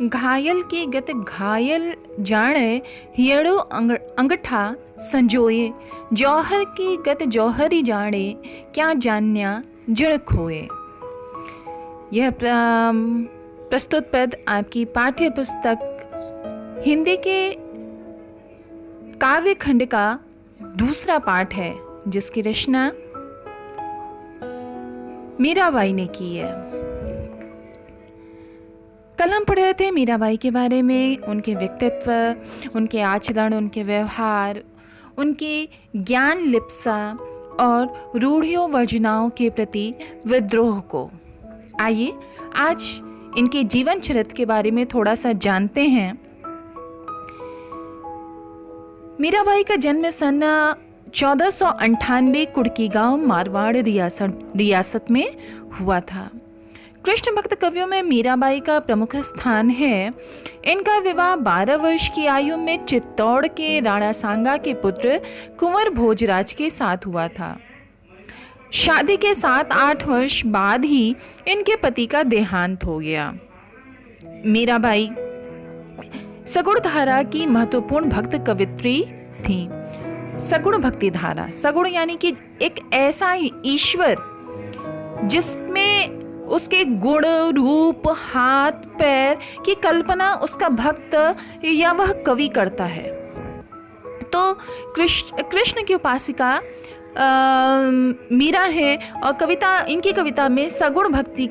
घायल की गत घायल जाने हियड़ो अंगठा संजोए, जौहर की गत जौहरी जाने क्या जान्या जड़ खोए। यह प्रस्तुत पद आपकी पाठ्य पुस्तक हिंदी के काव्य खंड का दूसरा पाठ है, जिसकी रचना मीराबाई ने की है। कल हम पढ़ रहे थे मीराबाई के बारे में, उनके व्यक्तित्व, उनके आचरण, उनके व्यवहार, उनकी ज्ञान लिप्सा और रूढ़ियों वर्जनाओं के प्रति विद्रोह को। आइए आज इनके जीवन चरित्र के बारे में थोड़ा सा जानते हैं। मीराबाई का जन्म सन 1498 कुड़की गांव मारवाड़ रियासत में हुआ था। कृष्ण भक्त कवियों में मीराबाई का प्रमुख स्थान है। इनका विवाह 12 वर्ष की आयु में चित्तौड़ के राणा सांगा के पुत्र कुंवर भोजराज के साथ हुआ था। शादी के 7-8 वर्ष बाद ही इनके पति का देहांत हो गया। मीराबाई सगुण धारा की महत्वपूर्ण भक्त कवित्री थी। सगुण भक्ति धारा, सगुण यानी कि एक ऐसा ईश्वर जिसमें उसके गुण, रूप, हाथ, पैर की कल्पना उसका भक्त या वह कवि करता है। तो कृष्ण की उपासिका मीरा है और इनकी कविता में सगुण भक्ति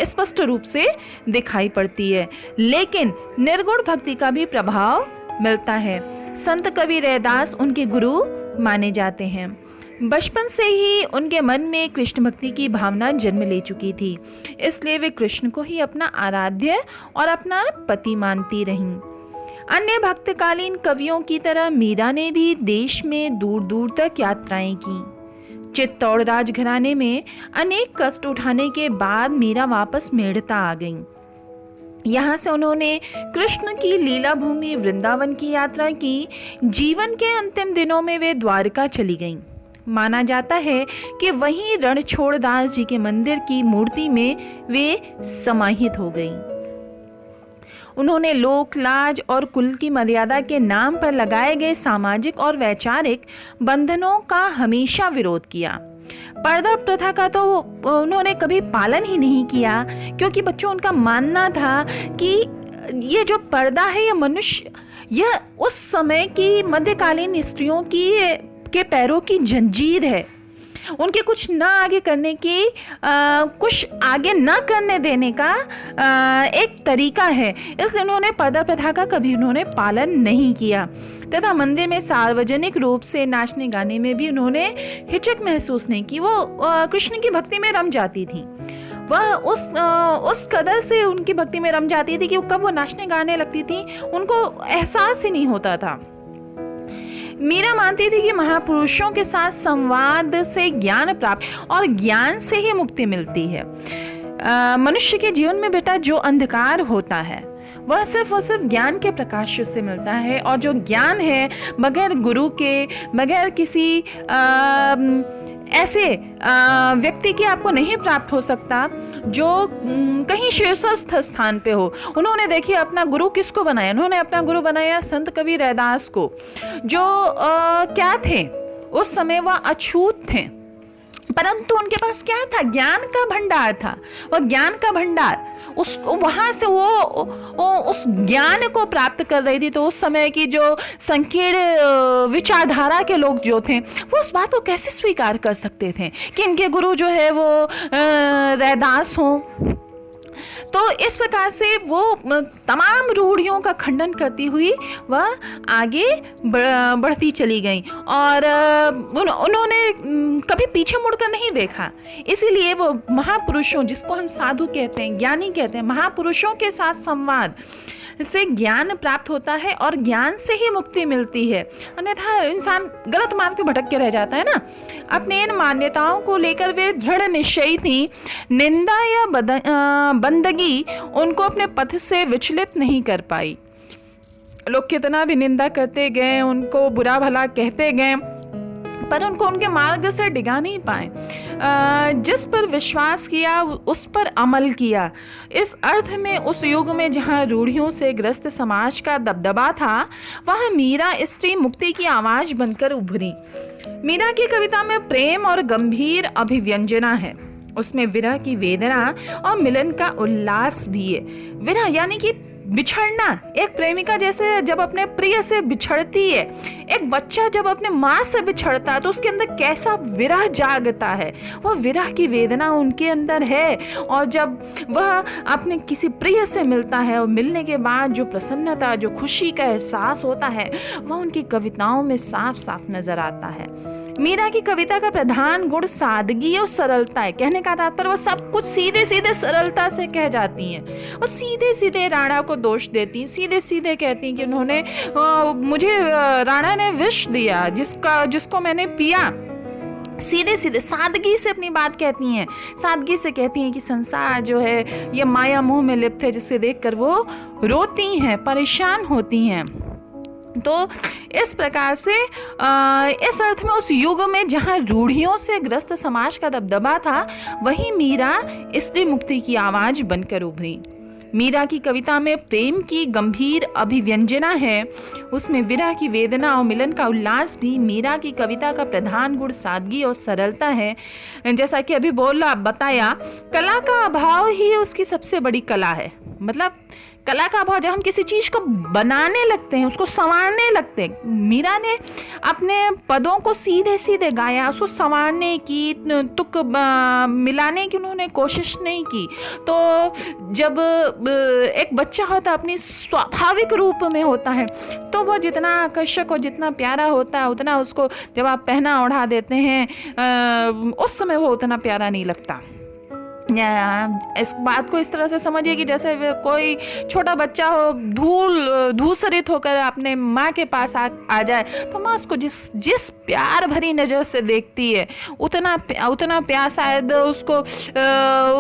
स्पष्ट रूप से दिखाई पड़ती है, लेकिन निर्गुण भक्ति का भी प्रभाव मिलता है। संत कवि रैदास उनके गुरु माने जाते हैं। बचपन से ही उनके मन में कृष्ण भक्ति की भावना जन्म ले चुकी थी, इसलिए वे कृष्ण को ही अपना आराध्य और अपना पति मानती रहीं। अन्य भक्तकालीन कवियों की तरह मीरा ने भी देश में दूर दूर तक यात्राएं की। चित्तौड़ राजघराने में अनेक कष्ट उठाने के बाद मीरा वापस मेड़ता आ गईं। यहाँ से उन्होंने कृष्ण की लीला भूमि वृंदावन की यात्रा की। जीवन के अंतिम दिनों में वे द्वारका चली गईं। माना जाता है कि वहीं रणछोड़ दास जी के मंदिर की मूर्ति में वे समाहित हो गईं। उन्होंने लोक लाज और कुल की मर्यादा के नाम पर लगाए गए सामाजिक और वैचारिक बंधनों का हमेशा विरोध किया। पर्दा प्रथा का तो उन्होंने कभी पालन ही नहीं किया, क्योंकि बच्चों उनका मानना था कि ये जो पर्दा है ये मनुष्य, यह उस समय की मध्यकालीन स्त्रियों के पैरों की जंजीर है। उनके कुछ ना आगे करने की कुछ आगे ना करने देने का एक तरीका है, इसलिए उन्होंने पर्दा प्रथा का कभी उन्होंने पालन नहीं किया तथा मंदिर में सार्वजनिक रूप से नाचने गाने में भी उन्होंने हिचक महसूस नहीं की। वो कृष्ण की भक्ति में रम जाती थी। वह उस कदर से उनकी भक्ति में रम जाती थी कि कब वो नाचने गाने लगती थी उनको एहसास ही नहीं होता था। मीरा मानती थी कि महापुरुषों के साथ संवाद से ज्ञान प्राप्त और ज्ञान से ही मुक्ति मिलती है। मनुष्य के जीवन में बेटा जो अंधकार होता है वह सिर्फ और सिर्फ ज्ञान के प्रकाश से मिलता है, और जो ज्ञान है बगैर गुरु के, बगैर किसी ऐसे व्यक्ति की आपको नहीं प्राप्त हो सकता जो कहीं शीर्षस्थ स्थान पे हो। उन्होंने देखिए अपना गुरु किसको बनाया, उन्होंने अपना गुरु बनाया संत कवि रैदास को, जो क्या थे उस समय वह अछूत थे, परंतु उनके पास क्या था, ज्ञान का भंडार था। वह ज्ञान का भंडार वहां से वो उस ज्ञान को प्राप्त कर रही थी। तो उस समय की जो संकीर्ण विचारधारा के लोग जो थे वो उस बात को कैसे स्वीकार कर सकते थे कि इनके गुरु जो है वो रैदास हों। तो इस प्रकार से वो तमाम रूढ़ियों का खंडन करती हुई वह आगे बढ़ती चली गई, और उन्होंने कभी पीछे मुड़कर नहीं देखा। इसीलिए वो महापुरुषों, जिसको हम साधु कहते हैं, ज्ञानी कहते हैं, महापुरुषों के साथ संवाद से ज्ञान प्राप्त होता है और ज्ञान से ही मुक्ति मिलती है। अन्यथा इंसान गलत मार्ग पे भटक के रह जाता है ना। अपने इन मान्यताओं को लेकर वे दृढ़ निश्चयी थी। निंदा या बंदगी उनको अपने पथ से विचलित नहीं कर पाई। लोग कितना भी निंदा करते गए, उनको बुरा भला कहते गए, पर उनको उनके मार्ग से डिगा नहीं पाए। जिस पर विश्वास किया उस पर अमल किया। इस अर्थ में उस युग में जहाँ रूढ़ियों से ग्रस्त समाज का दबदबा था, वहाँ मीरा स्त्री मुक्ति की आवाज बनकर उभरी। मीरा की कविता में प्रेम और गंभीर अभिव्यंजना है। उसमें विरह की वेदना और मिलन का उल्लास भी है। विरह यानी कि बिछड़ना। एक प्रेमिका जैसे जब अपने प्रिय से बिछड़ती है, एक बच्चा जब अपने माँ से बिछड़ता है तो उसके अंदर कैसा विरह जागता है, वह विरह की वेदना उनके अंदर है। और जब वह अपने किसी प्रिय से मिलता है और मिलने के बाद जो प्रसन्नता, जो खुशी का एहसास होता है, वह उनकी कविताओं में साफ साफ नजर आता है। मीरा की कविता का प्रधान गुण सादगी और सरलता है। कहने का तात्पर्य, वो सब कुछ सीधे सीधे सरलता से कह जाती हैं। वो सीधे सीधे राणा को दोष देती हैं, सीधे सीधे कहती हैं कि उन्होंने मुझे राणा ने विष दिया जिसको मैंने पिया। सीधे सीधे सादगी से अपनी बात कहती हैं। सादगी से कहती हैं कि संसार जो है ये माया मोह में लिप्त है, जिसे देखकर वो रोती हैं, परेशान होती हैं। तो इस प्रकार से इस अर्थ में उस युग में जहाँ रूढ़ियों से ग्रस्त समाज का दबदबा था, वहीं मीरा स्त्री मुक्ति की आवाज बनकर उभरी। मीरा की कविता में प्रेम की गंभीर अभिव्यंजना है। उसमें विरह की वेदना और मिलन का उल्लास भी। मीरा की कविता का प्रधान गुण सादगी और सरलता है। जैसा कि अभी बताया, कला का अभाव ही उसकी सबसे बड़ी कला है। मतलब कला का अभाव, जब हम किसी चीज को बनाने लगते हैं, उसको संवारने लगते हैं। मीरा ने अपने पदों को सीधे सीधे गाया, उसको संवारने की, तुक मिलाने की उन्होंने कोशिश नहीं की। तो जब एक बच्चा होता है अपनी स्वाभाविक रूप में होता है, तो वह जितना आकर्षक और जितना प्यारा होता है, उतना उसको जब आप पहना ओढ़ा देते हैं उस समय वो उतना प्यारा नहीं लगता। इस बात को इस तरह से समझिए कि जैसे कोई छोटा बच्चा हो, धूसरित होकर अपने माँ के पास आ जाए, तो माँ उसको जिस प्यार भरी नज़र से देखती है, उतना प्यार शायद उसको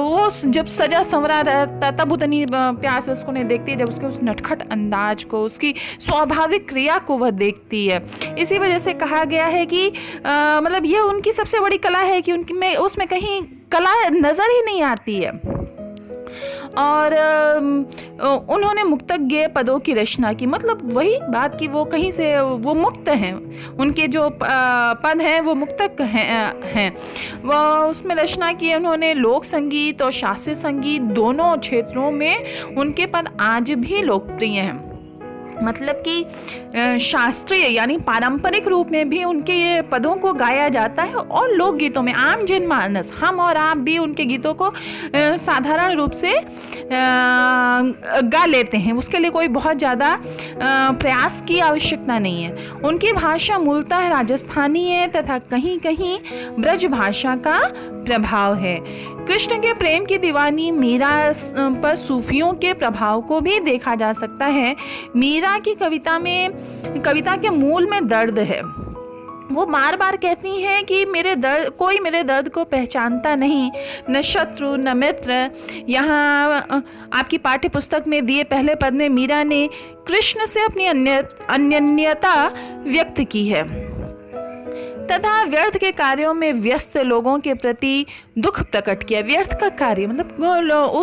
वो जब सजा संवरा रहता तब उतनी प्यार से उसको नहीं देखती है, जब उसके उस नटखट अंदाज को, उसकी स्वाभाविक क्रिया को वह देखती है। इसी वजह से कहा गया है कि मतलब यह उनकी सबसे बड़ी कला है कि उसमें कहीं कला नजर ही नहीं आती है। और उन्होंने मुक्तज्ञ पदों की रचना की। मतलब वही बात कि वो कहीं से वो मुक्त हैं, उनके जो पद हैं वो मुक्तक हैं। वो उसमें रचना की उन्होंने। लोक संगीत और शास्त्रीय संगीत दोनों क्षेत्रों में उनके पद आज भी लोकप्रिय हैं। मतलब कि शास्त्रीय यानी पारंपरिक रूप में भी उनके ये पदों को गाया जाता है, और लोकगीतों में आम जनमानस, हम और आप भी उनके गीतों को साधारण रूप से गा लेते हैं। उसके लिए कोई बहुत ज़्यादा प्रयास की आवश्यकता नहीं है। उनकी भाषा मूलतः राजस्थानी है तथा कहीं कहीं ब्रज भाषा का प्रभाव है। कृष्ण के प्रेम की दीवानी मीरा पर सूफियों के प्रभाव को भी देखा जा सकता है। मीरा की कविता के मूल में दर्द है। वो बार बार कहती हैं कि कोई मेरे दर्द को पहचानता नहीं, न शत्रु न मित्र। यहाँ आपकी पाठ्य पुस्तक में दिए पहले पद में मीरा ने कृष्ण से अपनी अनन्यता व्यक्त की है तथा व्यर्थ के कार्यों में व्यस्त लोगों के प्रति दुख प्रकट किया। व्यर्थ का कार्य मतलब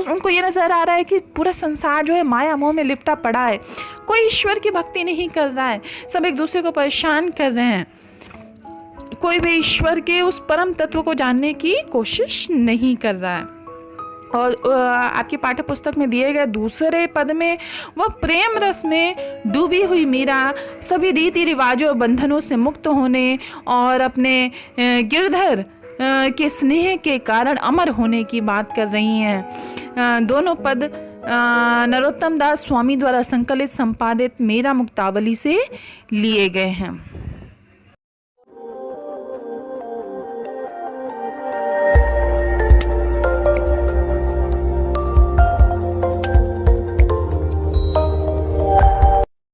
उनको ये नजर आ रहा है कि पूरा संसार जो है माया मोह में लिपटा पड़ा है, कोई ईश्वर की भक्ति नहीं कर रहा है, सब एक दूसरे को परेशान कर रहे हैं, कोई भी ईश्वर के उस परम तत्व को जानने की कोशिश नहीं कर रहा है। और आपकी पाठ्य पुस्तक में दिए गए दूसरे पद में वह प्रेम रस में डूबी हुई मीरा सभी रीति रिवाजों और बंधनों से मुक्त होने और अपने गिरधर के स्नेह के कारण अमर होने की बात कर रही हैं। दोनों पद नरोत्तम दास स्वामी द्वारा संकलित संपादित मेरा मुक्तावली से लिए गए हैं।